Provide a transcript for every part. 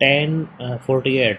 1048،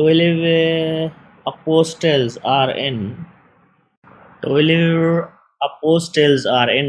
12 apostles are in 12 apostles are in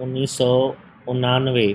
1989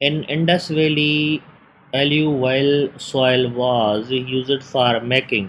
In Indus Valley, alluvial soil was used for making.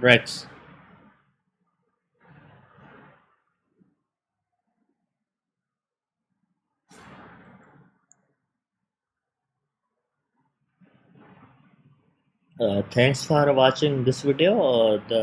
bricks. Thanks for watching this video. The